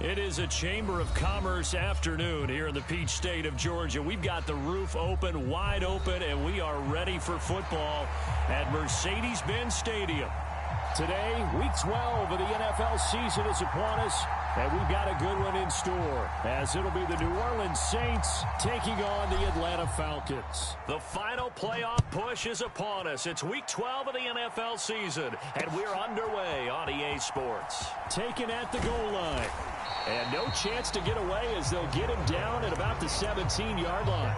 It is a Chamber of Commerce afternoon here in the Peach State of Georgia. We've got the roof open, wide open, and we are ready for football at Mercedes-Benz Stadium. Today, Week 12 of the NFL season is upon us, and we've got a good one in store, as it'll be the New Orleans Saints taking on the Atlanta Falcons. The final playoff push is upon us. It's Week 12 of the NFL season, and we're underway on EA Sports. Taken at the goal line. And no chance to get away as they'll get him down at about the 17-yard line.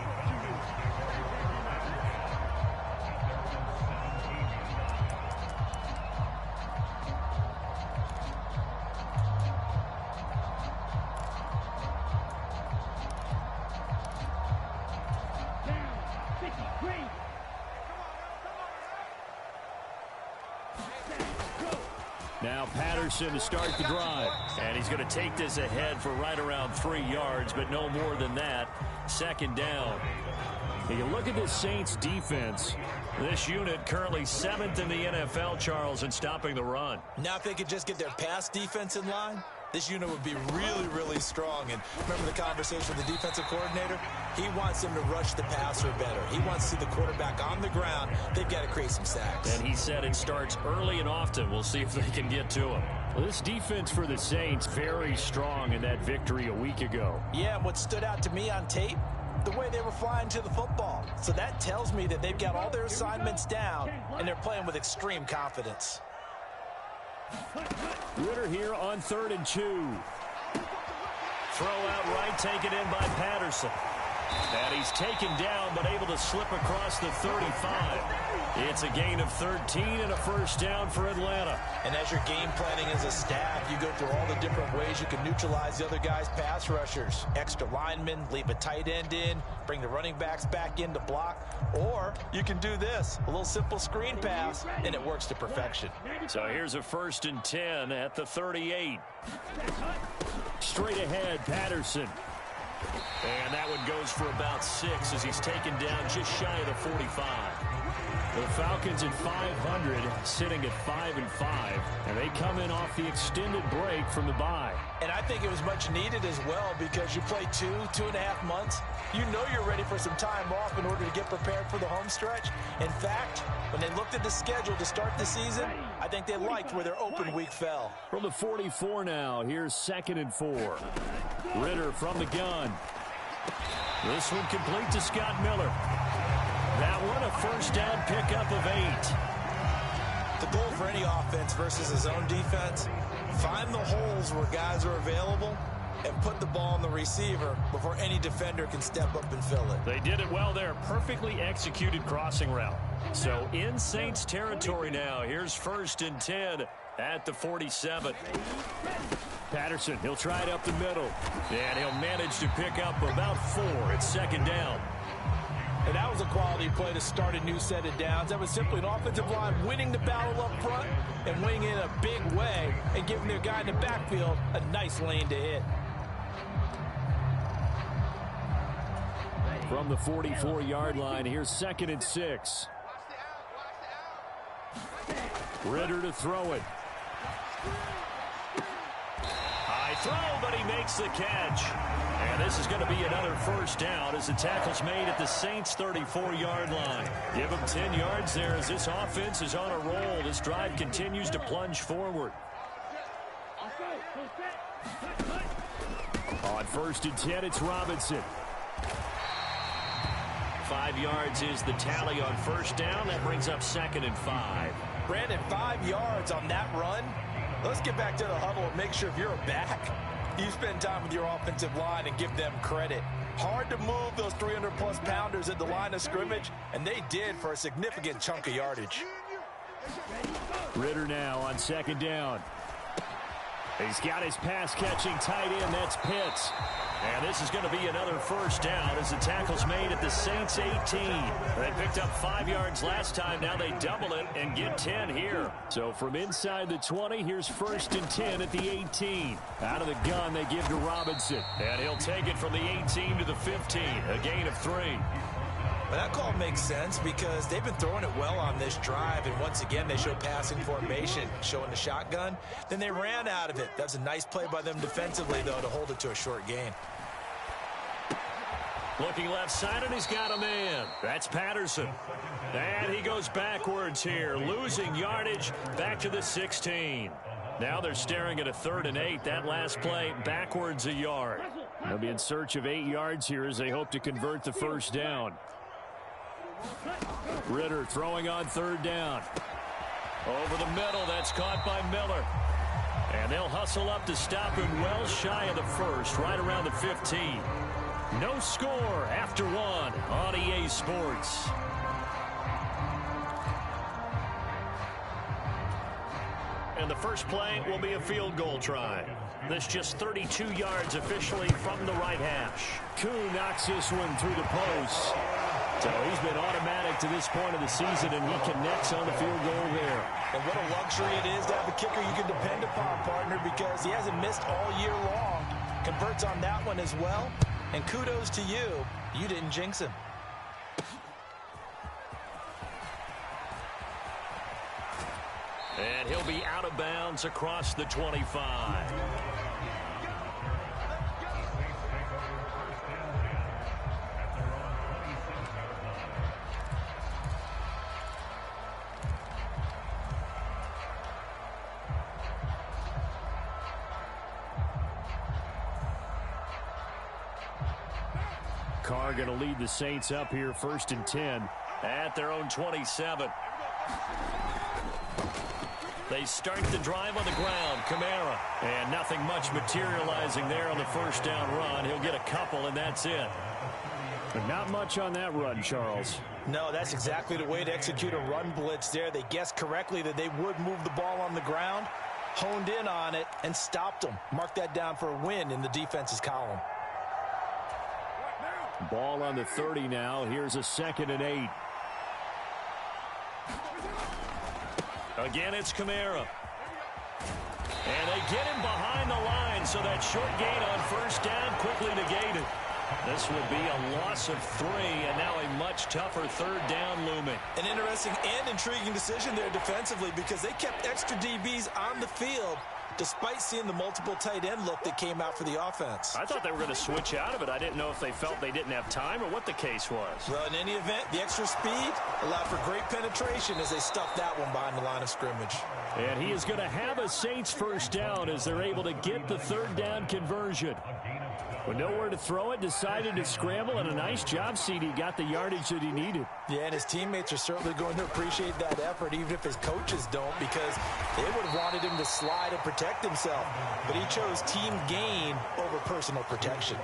Now Patterson to start the drive. And he's going to take this ahead for right around 3 yards, but no more than that. Second down. You look at this Saints defense. This unit currently 7th in the NFL, Charles, in stopping the run. Now if they could just get their pass defense in line, this unit would be really, really strong. And remember the conversation with the defensive coordinator? He wants them to rush the passer better. He wants to see the quarterback on the ground. They've got to create some sacks. And he said it starts early and often. We'll see if they can get to him. Well, this defense for the Saints, very strong in that victory a week ago. Yeah, and what stood out to me on tape, the way they were flying to the football. So that tells me that they've got all their assignments down, and they're playing with extreme confidence. Ritter here on 3rd and 2. Throw out right, taken in by Patterson. And he's taken down, but able to slip across the 35. It's a gain of 13 and a first down for Atlanta. And as you're game planning as a staff, you go through all the different ways you can neutralize the other guy's pass rushers. Extra linemen, leave a tight end in, bring the running backs back in to block. Or you can do this, a little simple screen pass, and it works to perfection. So here's a 1st and 10 at the 38. Straight ahead, Patterson. And that one goes for about 6 as he's taken down just shy of the 45. The Falcons at 500, sitting at 5-5, and they come in off the extended break from the bye. And I think it was much needed as well because you play 2.5 months. You know you're ready for some time off in order to get prepared for the home stretch. In fact, when they looked at the schedule to start the season, I think they liked where their open week fell. From the 44 now, here's 2nd and 4. Ritter from the gun. This one complete to Scott Miller. That one a first down pickup of 8. The goal for any offense versus his own defense, find the holes where guys are available and put the ball on the receiver before any defender can step up and fill it. They did it well there. Perfectly executed crossing route. So in Saints territory now. Here's 1st and 10 at the 47. Patterson, he'll try it up the middle. And he'll manage to pick up about 4. It's 2nd down. And that was a quality play to start a new set of downs. That was simply an offensive line winning the battle up front and winning in a big way and giving their guy in the backfield a nice lane to hit. From the 44-yard line, here's 2nd and 6. Ritter to throw it. High throw, but he makes the catch. And this is going to be another first down as the tackle's made at the Saints' 34-yard line. Give them 10 yards there as this offense is on a roll. This drive continues to plunge forward. On 1st and 10, it's Robinson. 5 yards is the tally on first down. That brings up 2nd and 5. Brandon, 5 yards on that run. Let's get back to the huddle and make sure if you're a back, you spend time with your offensive line and give them credit. Hard to move those 300-plus pounders at the line of scrimmage, and they did for a significant chunk of yardage. Ritter now on 2nd down. He's got his pass-catching tight end. That's Pitts. And this is going to be another first down as the tackle's made at the Saints' 18. They picked up 5 yards last time. Now they double it and get 10 here. So from inside the 20, here's 1st and 10 at the 18. Out of the gun, they give to Robinson. And he'll take it from the 18 to the 15. A gain of 3. Well, that call makes sense because they've been throwing it well on this drive, and once again they show passing formation, showing the shotgun. Then they ran out of it. That's a nice play by them defensively, though, to hold it to a short gain. Looking left side, and he's got a man. That's Patterson. And he goes backwards here, losing yardage back to the 16. Now they're staring at a 3rd and 8. That last play backwards a yard. They'll be in search of 8 yards here as they hope to convert the first down. Ritter throwing on 3rd down. Over the middle, that's caught by Miller. And they'll hustle up to stop him well shy of the first, right around the 15. No score after 1 on EA Sports. And the first play will be a field goal try. This just 32 yards officially from the right hash. Kuhn knocks this one through the post. So he's been automatic to this point of the season, and he connects on the field goal there. And what a luxury it is to have a kicker you can depend upon, partner, because he hasn't missed all year long. Converts on that one as well. And kudos to you. You didn't jinx him. And he'll be out of bounds across the 25. Carr going to lead the Saints up here 1st and 10 at their own 27. They start the drive on the ground. Kamara. And nothing much materializing there on the first down run. He'll get a couple, and that's it. But not much on that run, Charles. No, that's exactly the way to execute a run blitz there. They guessed correctly that they would move the ball on the ground, honed in on it, and stopped them. Mark that down for a win in the defense's column. Ball on the 30 now. Here's a 2nd and 8. Again, it's Kamara. And they get him behind the line, so that short gain on first down quickly negated. This will be a loss of 3, and now a much tougher 3rd down looming. An interesting and intriguing decision there defensively because they kept extra DBs on the field despite seeing the multiple tight end look that came out for the offense. I thought they were going to switch out of it. I didn't know if they felt they didn't have time or what the case was. Well, in any event, the extra speed allowed for great penetration as they stuffed that one behind the line of scrimmage. And he is going to have a Saints first down as they're able to get the 3rd down conversion. With nowhere to throw it, decided to scramble, and a nice job, CD got the yardage that he needed. Yeah, and his teammates are certainly going to appreciate that effort, even if his coaches don't, because they would have wanted him to slide and protect himself. But he chose team gain over personal protection.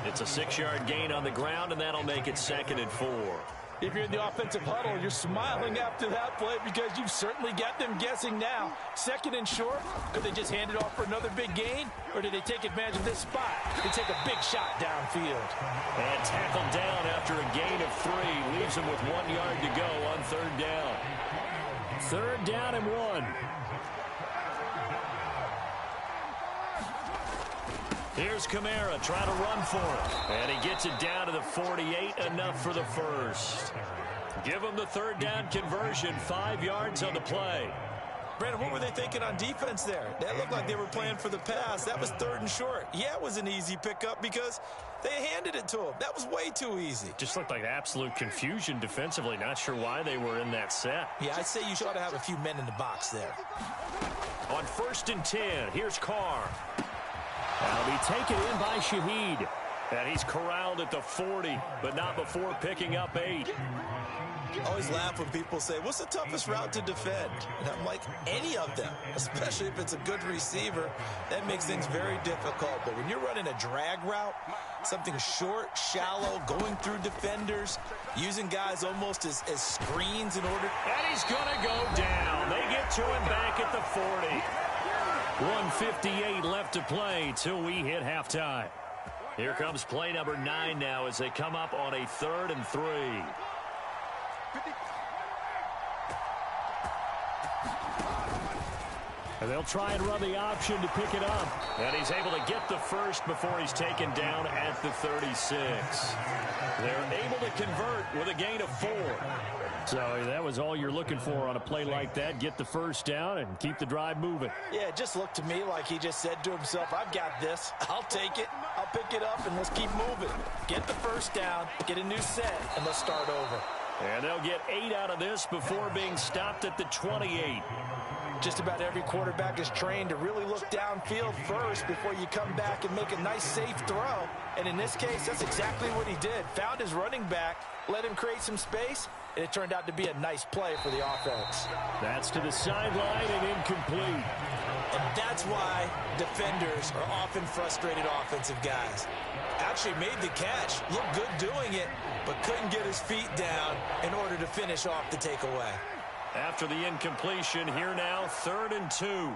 It's a 6-yard gain on the ground, and that'll make it 2nd and 4. If you're in the offensive huddle, you're smiling after that play because you've certainly got them guessing now. 2nd and short, could they just hand it off for another big gain? Or did they take advantage of this spot and take a big shot downfield? And tackled down after a gain of 3. Leaves him with 1 yard to go on 3rd down. 3rd down and 1. Here's Kamara trying to run for it. And he gets it down to the 48, enough for the first. Give him the 3rd down conversion, 5 yards on the play. Brandon, what were they thinking on defense there? That looked like they were playing for the pass. That was 3rd and short. Yeah, it was an easy pickup because they handed it to him. That was way too easy. Just looked like absolute confusion defensively. Not sure why they were in that set. Yeah, I'd say you ought to have a few men in the box there. On 1st and 10, here's Carr. That'll be taken in by Shaheed. And he's corralled at the 40, but not before picking up 8. I always laugh when people say, what's the toughest route to defend? And I'm like, any of them, especially if it's a good receiver. That makes things very difficult. But when you're running a drag route, something short, shallow, going through defenders, using guys almost as screens in order. And he's going to go down. They get to him back at the 40. 1:58 left to play till we hit halftime. Here comes play number 9 now as they come up on a 3rd and 3. And they'll try and run the option to pick it up. And he's able to get the first before he's taken down at the 36. They're able to convert with a gain of 4. So that was all you're looking for on a play like that. Get the first down and keep the drive moving. Yeah, it just looked to me like he just said to himself, I've got this. I'll take it. I'll pick it up, and let's keep moving. Get the first down, get a new set, and let's start over. And they'll get 8 out of this before being stopped at the 28. Just about every quarterback is trained to really look downfield first before you come back and make a nice, safe throw. And in this case, that's exactly what he did. Found his running back, let him create some space, and it turned out to be a nice play for the offense. That's to the sideline and incomplete. And that's why defenders are often frustrated offensive guys. Actually made the catch, looked good doing it, but couldn't get his feet down in order to finish off the takeaway. After the incompletion, here now, 3rd and 2.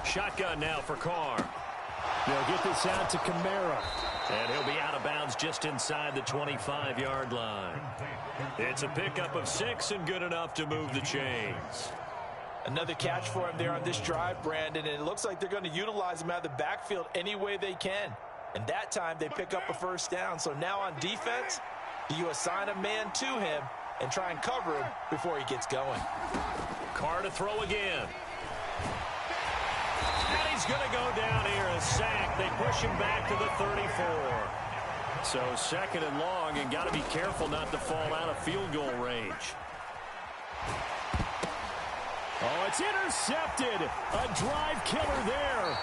Shotgun now for Carr. They'll get this out to Kamara. And he'll be out of bounds just inside the 25-yard line. It's a pickup of 6 and good enough to move the chains. Another catch for him there on this drive, Brandon, and it looks like they're going to utilize him out of the backfield any way they can. And that time they pick up a first down. So now on defense, do you assign a man to him and try and cover him before he gets going? Carr to throw again. And he's going to go down here, a sack. They push him back to the 34. So 2nd and long, and got to be careful not to fall out of field goal range. Oh, it's intercepted. A drive killer there.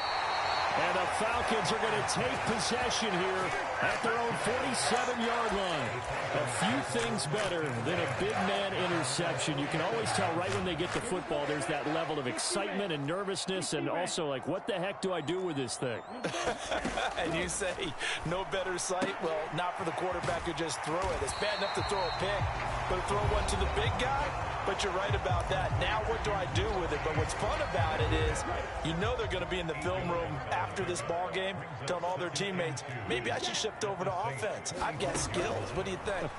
And the Falcons are going to take possession here at their own 47-yard line. A few things better than a big man interception. You can always tell right when they get the football, there's that level of excitement and nervousness, and also like, what the heck do I do with this thing? And you say, no better sight? Well, not for the quarterback who just threw it. It's bad enough to throw a pick, but to throw one to the big guy? But you're right about that. Now what do I do with it? But what's fun about it is you know they're going to be in the film room after this ball game telling all their teammates, maybe I should shift over to offense. I've got skills. What do you think?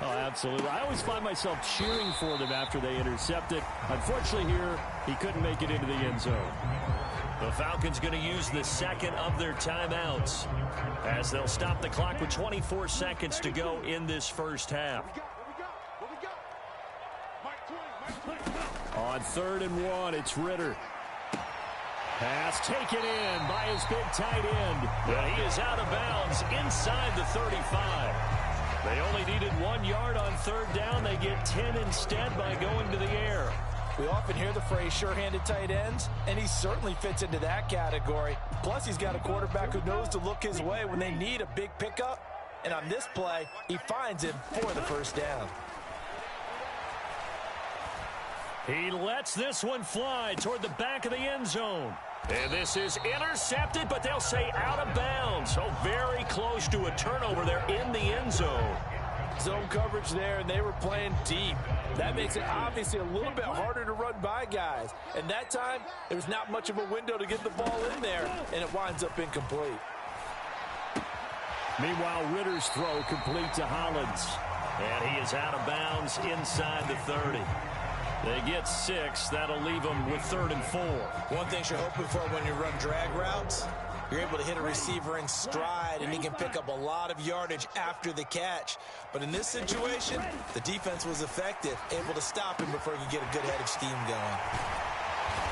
Oh, absolutely. I always find myself cheering for them after they intercept it. Unfortunately here, he couldn't make it into the end zone. The Falcons going to use the 2nd of their timeouts as they'll stop the clock with 24 seconds to go in this first half. On 3rd and 1, it's Ritter. Pass taken in by his big tight end. And he is out of bounds inside the 35. They only needed 1 yard on 3rd down. They get 10 instead by going to the air. We often hear the phrase sure-handed tight ends, and he certainly fits into that category. Plus, he's got a quarterback who knows to look his way when they need a big pickup. And on this play, he finds him for the first down. He lets this one fly toward the back of the end zone. And this is intercepted, but they'll say out of bounds. So very close to a turnover there in the end zone. Zone coverage there, and they were playing deep. That makes it obviously a little bit harder to run by guys. And that time, there was not much of a window to get the ball in there, and it winds up incomplete. Meanwhile, Ritter's throw complete to Hollins. And he is out of bounds inside the 30. They get 6. That'll leave them with 3rd and 4. One thing you're hoping for when you run drag routes, you're able to hit a receiver in stride, and he can pick up a lot of yardage after the catch. But in this situation, the defense was effective, able to stop him before he could get a good head of steam going.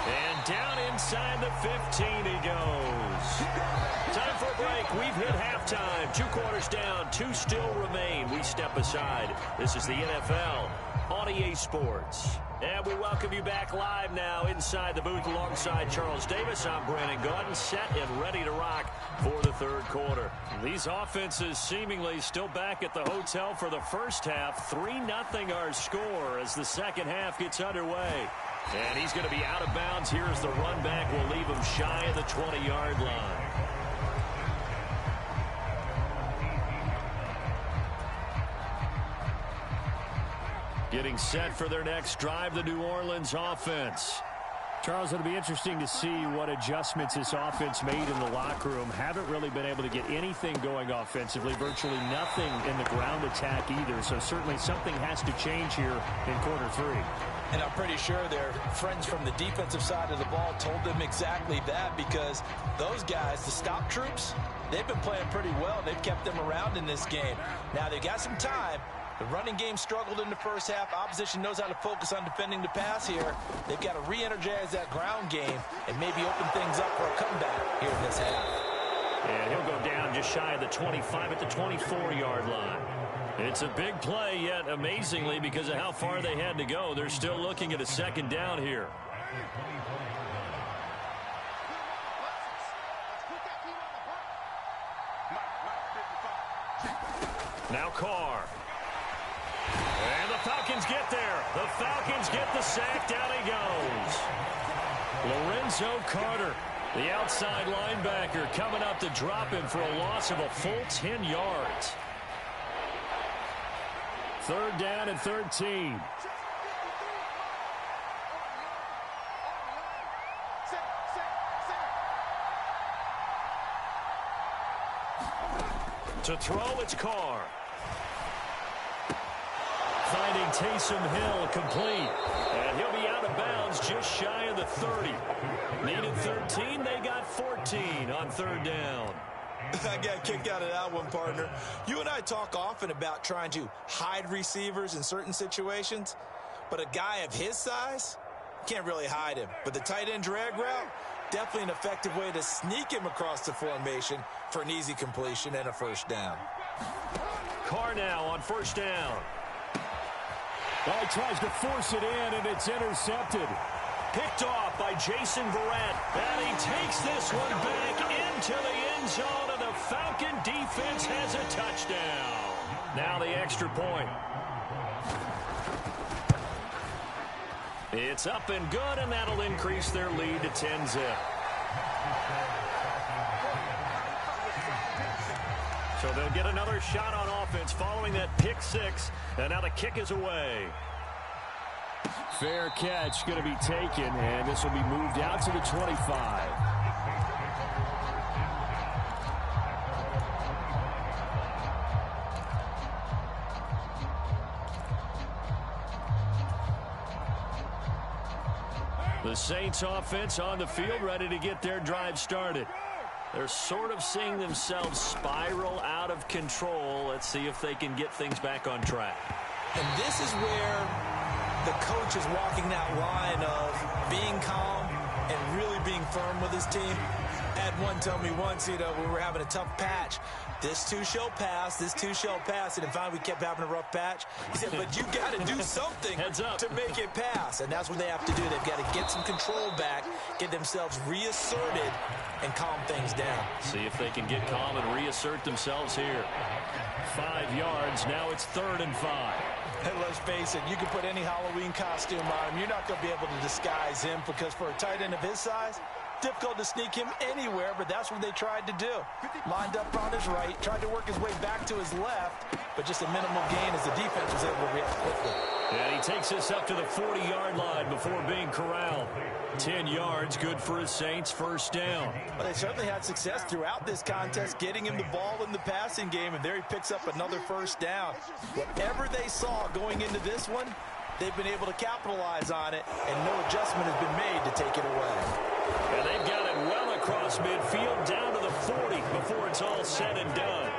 And down inside the 15 he goes. Time for a break. We've hit halftime. 2 quarters down. 2 still remain. We step aside. This is the NFL on EA Sports. And we welcome you back live now inside the booth alongside Charles Davis. I'm Brandon Gaudin, set and ready to rock for the 3rd quarter. These offenses seemingly still back at the hotel for the first half. 3-0 our score as the second half gets underway. And he's going to be out of bounds here as the run back will leave him shy of the 20-yard line. Getting set for their next drive, the New Orleans offense. Charles, it'll be interesting to see what adjustments this offense made in the locker room. Haven't really been able to get anything going offensively, virtually nothing in the ground attack either. So certainly something has to change here in quarter 3. And I'm pretty sure their friends from the defensive side of the ball told them exactly that, because those guys, the stop troops, they've been playing pretty well. They've kept them around in this game. Now they got some time. The running game struggled in the first half. Opposition knows how to focus on defending the pass here. They've got to re-energize that ground game and maybe open things up for a comeback here in this half. And he'll go down just shy of the 25 at the 24-yard line. It's a big play, yet amazingly, because of how far they had to go, they're still looking at a second down here. Now Carr. And the Falcons get there. The Falcons get the sack. Down he goes. Lorenzo Carter, the outside linebacker, coming up to drop him for a loss of a full 10 yards. 3rd down and 13. To throw, it's Carr. Finding Taysom Hill complete. And he'll be out of bounds just shy of the 30. Needed 13. They got 14 on 3rd down. I got kicked out of that one, partner. You and I talk often about trying to hide receivers in certain situations, but a guy of his size, can't really hide him. But the tight end drag route, definitely an effective way to sneak him across the formation for an easy completion and a 1st down. Carr now on 1st down. Well, he tries to force it in, and it's intercepted. Picked off by Jason Verrett. And he takes this one back into the end zone, and the Falcon defense has a touchdown. Now the extra point. It's up and good, and that'll increase their lead to 10-zip. So they'll get another shot on offense following that pick 6, and now the kick is away. Fair catch going to be taken, and this will be moved out to the 25. The Saints offense on the field, ready to get their drive started. They're sort of seeing themselves spiral out of control. Let's see if they can get things back on track. And this is where the coach is walking that line of being calm and really being firm with his team. Had one tell me once, when we were having a tough patch, this too shall pass, this too shall pass. And finally we kept having a rough patch. He said, but you got to do something to make it pass. And that's what they have to do. They've got to get some control back, get themselves reasserted, and calm things down. See if they can get calm and reassert themselves here. 5 yards. Now it's 3rd and 5. And let's face it, you can put any Halloween costume on him. You're not going to be able to disguise him, because for a tight end of his size, difficult to sneak him anywhere, but that's what they tried to do. Lined up on his right, tried to work his way back to his left, but just a minimal gain as the defense was able to react quickly. And he takes this up to the 40-yard line before being corralled. 10 yards, good for his Saints, 1st down. Well, they certainly had success throughout this contest, getting him the ball in the passing game, and there he picks up another 1st down. Whatever they saw going into this one, they've been able to capitalize on it, and no adjustment has been made to take it away. And they've got it well across midfield, down to the 40 before it's all said and done.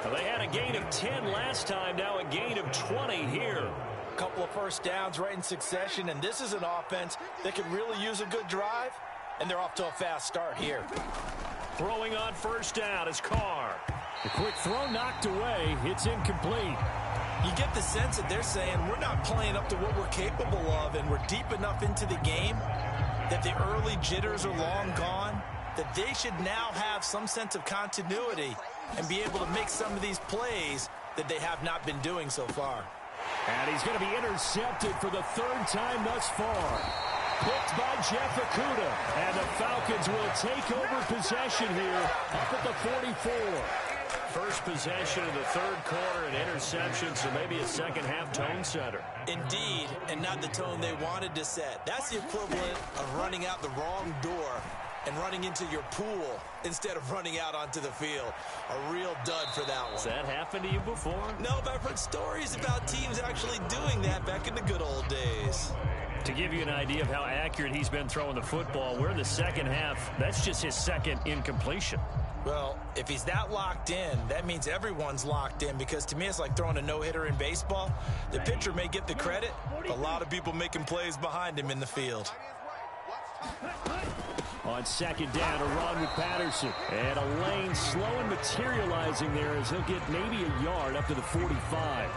Well, they had a gain of 10 last time, now a gain of 20 here. A couple of 1st downs right in succession, and this is an offense that could really use a good drive, and they're off to a fast start here. Throwing on 1st down is Carr. The quick throw knocked away. It's incomplete. You get the sense that they're saying we're not playing up to what we're capable of, and we're deep enough into the game that the early jitters are long gone, that they should now have some sense of continuity and be able to make some of these plays that they have not been doing so far. And he's going to be intercepted for the 3rd time thus far. Picked by Jeff Okudah. And the Falcons will take over possession here up at the 44. First possession of the third quarter, an interception, so maybe a second-half tone setter. Indeed, and not the tone they wanted to set. That's the equivalent of running out the wrong door and running into your pool instead of running out onto the field. A real dud for that one. Has that happened to you before? No, but I've heard stories about teams actually doing that back in the good old days. To give you an idea of how accurate he's been throwing the football, we're in the second half. That's just his second incompletion. Well, if he's that locked in, that means everyone's locked in, because to me it's like throwing a no-hitter in baseball. The pitcher may get the credit, a lot of people making plays behind him in the field. On second down, a run with Patterson. And a lane slow and materializing there as he'll get maybe a yard up to the 45.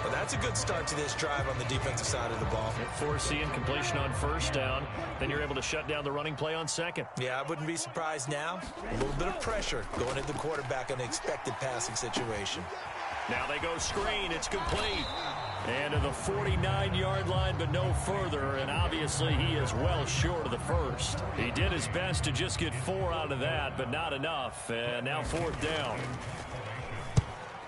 Well, that's a good start to this drive on the defensive side of the ball. Force the incompletion on first down. Then you're able to shut down the running play on second. Yeah, I wouldn't be surprised now. A little bit of pressure going at the quarterback in an expected passing situation. Now they go screen. It's complete. And to the 49-yard line, but no further. And obviously he is well short of the first. He did his best to just get 4 out of that, but not enough. And now fourth down.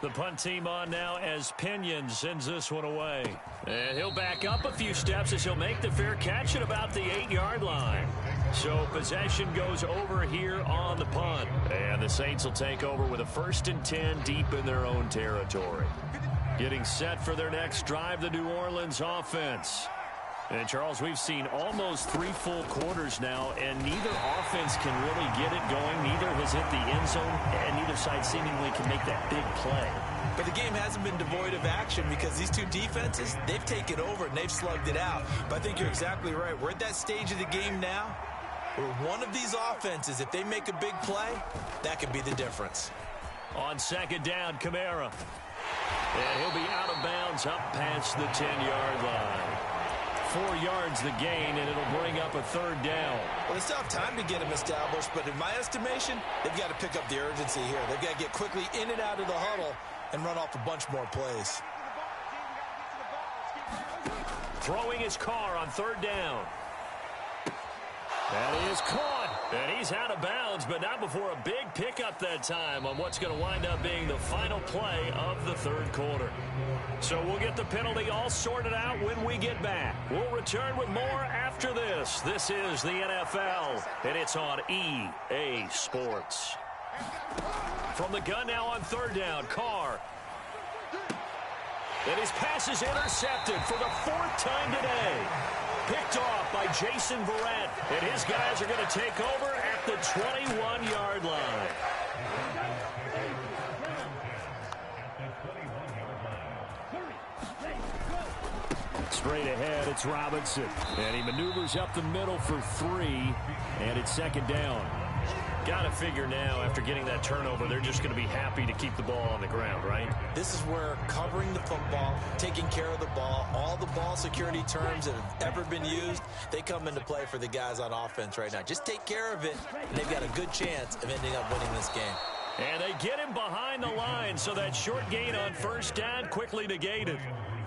The punt team on now as Pinion sends this one away. And he'll back up a few steps as he'll make the fair catch at about the 8-yard line. So possession goes over here on the punt. And the Saints will take over with a 1st and 10 deep in their own territory. Getting set for their next drive, the New Orleans offense. And, Charles, we've seen almost 3 full quarters now, and neither offense can really get it going. Neither has hit the end zone, and neither side seemingly can make that big play. But the game hasn't been devoid of action because these two defenses, they've taken over and they've slugged it out. But I think you're exactly right. We're at that stage of the game now where one of these offenses, if they make a big play, that could be the difference. On second down, Kamara. And he'll be out of bounds up past the 10-yard line. 4 yards the gain, and it'll bring up a third down. Well, they still have time to get him established, but in my estimation, they've got to pick up the urgency here. They've got to get quickly in and out of the huddle and run off a bunch more plays. Throwing his car on third down. That is caught, and he's out of bounds, but not before a big pickup that time on what's going to wind up being the final play of the third quarter. So we'll get the penalty all sorted out when we get back. We'll return with more after this. This is the NFL, and it's on EA Sports. From the gun now on third down, Carr. And his pass is intercepted for the 4th time today. Picked off by Jason Verrett. And his guys are going to take over at the 21-yard line. Straight ahead, it's Robinson. And he maneuvers up the middle for 3. And it's second down. Got to figure now, after getting that turnover, they're just going to be happy to keep the ball on the ground, right? This is where covering the football, taking care of the ball, all the ball security terms that have ever been used, they come into play for the guys on offense right now. Just take care of it, and they've got a good chance of ending up winning this game. And they get him behind the line, so that short gain on first down quickly negated.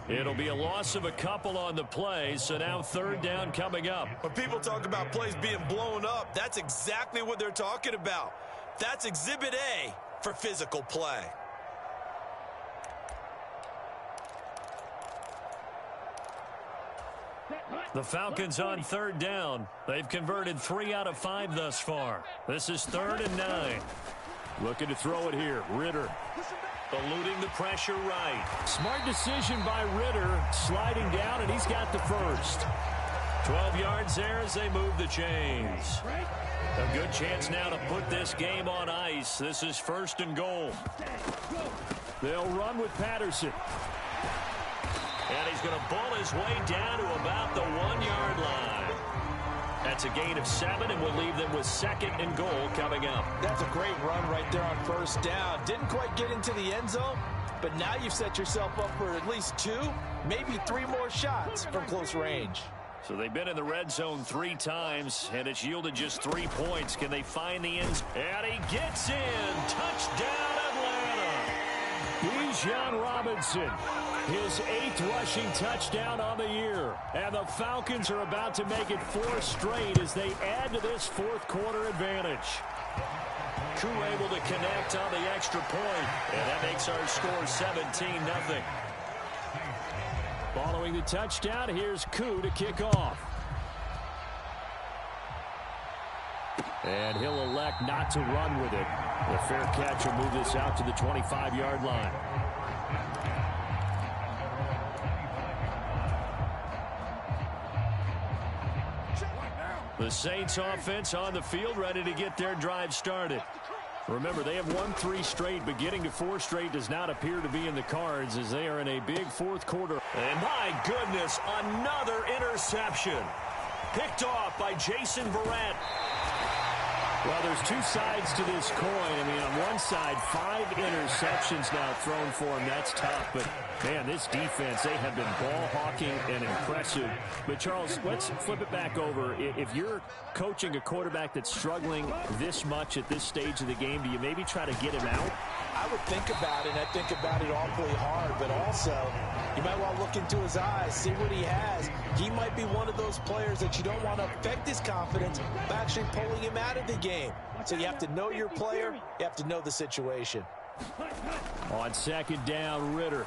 It'll be a loss of a couple on the play, so now third down coming up. When people talk about plays being blown up, that's exactly what they're talking about. That's Exhibit A for physical play. The Falcons on third down. They've converted 3 out of 5 thus far. This is 3rd and 9. Looking to throw it here. Ritter. Eluding the pressure right. Smart decision by Ritter. Sliding down, and he's got the first. 12 yards there as they move the chains. A good chance now to put this game on ice. This is 1st and goal. They'll run with Patterson. And he's going to bull his way down to about the 1-yard line. That's a gain of 7, and we'll leave them with 2nd and goal coming up. That's a great run right there on first down. Didn't quite get into the end zone, but now you've set yourself up for at least 2, maybe 3 more shots from close range. So they've been in the red zone 3 times, and it's yielded just 3 points. Can they find the ends? And he gets in. Touchdown, Atlanta. Bijan Robinson. His 8th rushing touchdown on the year. And the Falcons are about to make it 4 straight as they add to this fourth quarter advantage. Koo able to connect on the extra point. And that makes our score 17-0. Following the touchdown, here's Koo to kick off. And he'll elect not to run with it. The fair catch will move this out to the 25-yard line. The Saints offense on the field, ready to get their drive started. Remember, they have won 3 straight, but getting to 4 straight does not appear to be in the cards as they are in a big fourth quarter. And my goodness, another interception. Picked off by Jason Verrett. Well, there's 2 sides to this coin. I mean, on one side, 5 interceptions now thrown for him. That's tough. But, man, this defense, they have been ball-hawking and impressive. But, Charles, let's flip it back over. If you're coaching a quarterback that's struggling this much at this stage of the game, do you maybe try to get him out? I would think about it, and I think about it awfully hard. But also, you might want to look into his eyes, see what he has. He might be one of those players that you don't want to affect his confidence by actually pulling him out of the game. So you have to know your player. You have to know the situation. On second down, Ritter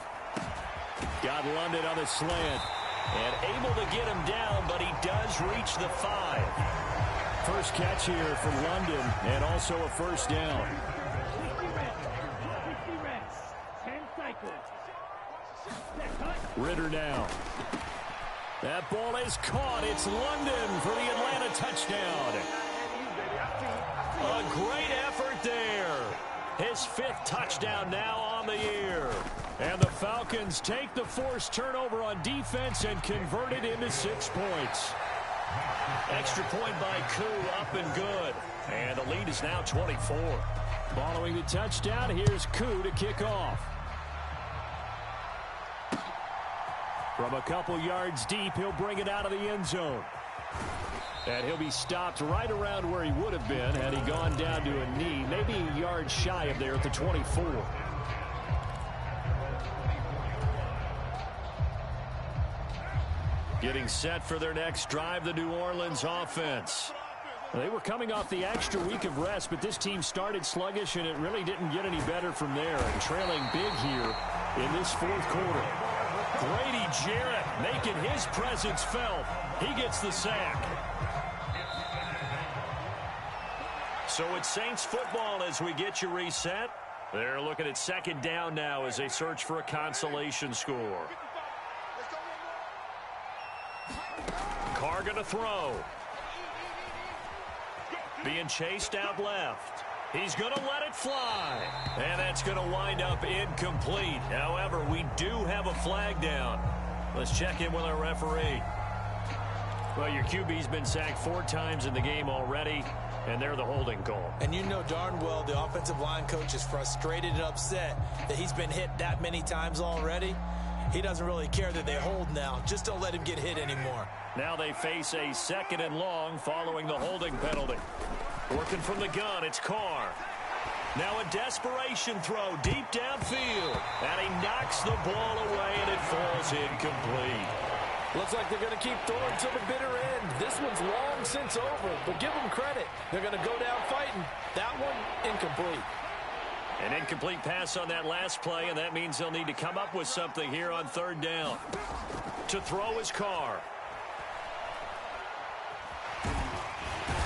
got London on the slant and able to get him down, but he does reach the 5. First catch here for London and also a first down. Ritter now. That ball is caught. It's London for the Atlanta touchdown. A great effort there. His 5th touchdown now on the year. And the Falcons take the forced turnover on defense and convert it into 6 points. Extra point by Koo, up and good. And the lead is now 24. Following the touchdown, here's Koo to kick off. From a couple yards deep, he'll bring it out of the end zone. And he'll be stopped right around where he would have been had he gone down to a knee, maybe a yard shy of there at the 24. Getting set for their next drive, the New Orleans offense. They were coming off the extra week of rest, but this team started sluggish, and it really didn't get any better from there. And trailing big here in this fourth quarter. Grady Jarrett making his presence felt. He gets the sack. So it's Saints football as we get you reset. They're looking at second down now as they search for a consolation score. Carr going to throw. Being chased out left. He's going to let it fly. And that's going to wind up incomplete. However, we do have a flag down. Let's check in with our referee. Well, your QB's been sacked 4 times in the game already, and they're the holding call. And you know darn well the offensive line coach is frustrated and upset that he's been hit that many times already. He doesn't really care that they hold now. Just don't let him get hit anymore. Now they face a 2nd and long following the holding penalty. Working from the gun, it's Carr. Now a desperation throw deep downfield. And he knocks the ball away, and it falls incomplete. Looks like they're going to keep throwing to the bitter end. This one's long since over, but give them credit. They're going to go down fighting. That one, incomplete. An incomplete pass on that last play, and that means they'll need to come up with something here on 3rd down. To throw is Carr.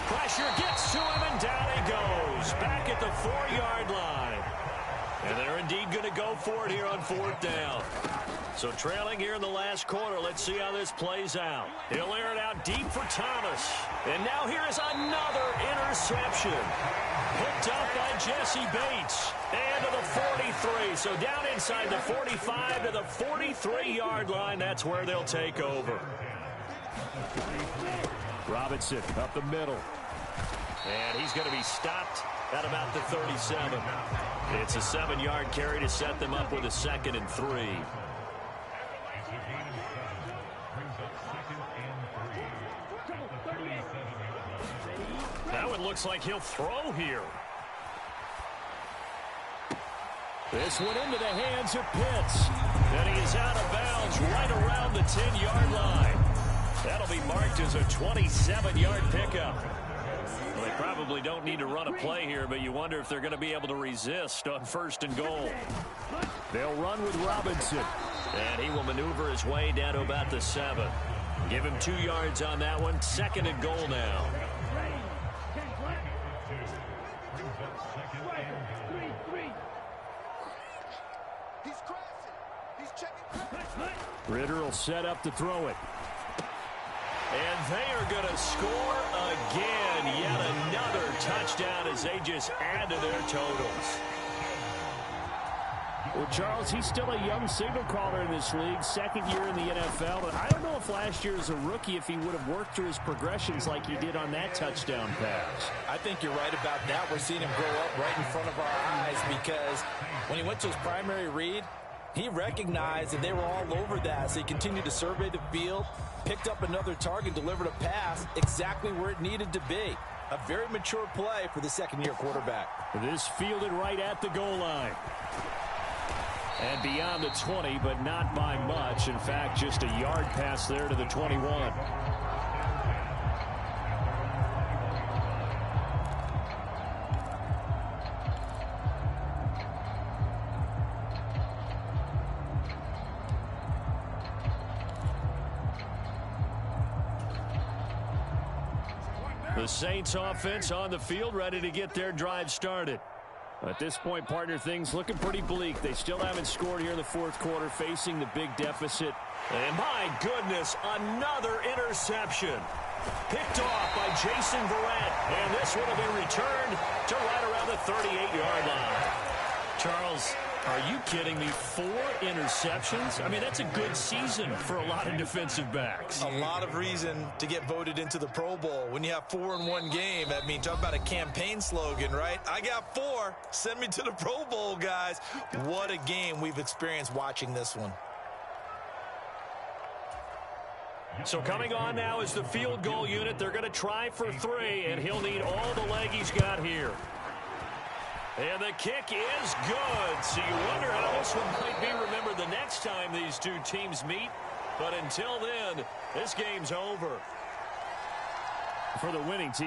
Pressure gets to him, and down he goes. Back at the 4-yard line. And they're indeed going to go for it here on 4th down. So trailing here in the last quarter, let's see how this plays out. He'll air it out deep for Thomas. And now here is another interception. Picked up by Jesse Bates. And to the 43. So down inside the 45 to the 43-yard line. That's where they'll take over. Robinson up the middle. And he's going to be stopped at about the 37. It's a 7-yard carry to set them up with a 2nd and 3. That one looks like he'll throw here. This one into the hands of Pitts. And he is out of bounds right around the 10-yard line. That'll be marked as a 27-yard pickup. Well, they probably don't need to run a play here, but you wonder if they're going to be able to resist on 1st and goal. They'll run with Robinson. And he will maneuver his way down to about the 7. Give him 2 yards on that one. 2nd and goal now. Ritter will set up to throw it. And they are going to score again. Yet another touchdown as they just add to their totals. Well, Charles, he's still a young signal caller in this league, 2nd year in the NFL. But I don't know if last year as a rookie, if he would have worked through his progressions like he did on that touchdown pass. I think you're right about that. We're seeing him grow up right in front of our eyes because when he went to his primary read, he recognized that they were all over that. So he continued to survey the field, picked up another target, delivered a pass exactly where it needed to be. A very mature play for the 2nd-year quarterback. This fielded right at the goal line. And beyond the 20, but not by much. In fact, just a yard pass there to the 21. The Saints offense on the field, ready to get their drive started. At this point, partner, things looking pretty bleak. They still haven't scored here in the 4th quarter, facing the big deficit. And my goodness, another interception. Picked off by Jason Verrett. And this would have been returned to right around the 38-yard line. Charles, are you kidding me? 4 interceptions? I mean, that's a good season for a lot of defensive backs. A lot of reason to get voted into the Pro Bowl. When you have 4 in one game, I mean, talk about a campaign slogan, right? I got 4. Send me to the Pro Bowl, guys. What a game we've experienced watching this one. So coming on now is the field goal unit. They're going to try for 3, and he'll need all the leg he's got here. And the kick is good. So you wonder how this one might be remembered the next time these two teams meet. But until then, this game's over. For the winning team.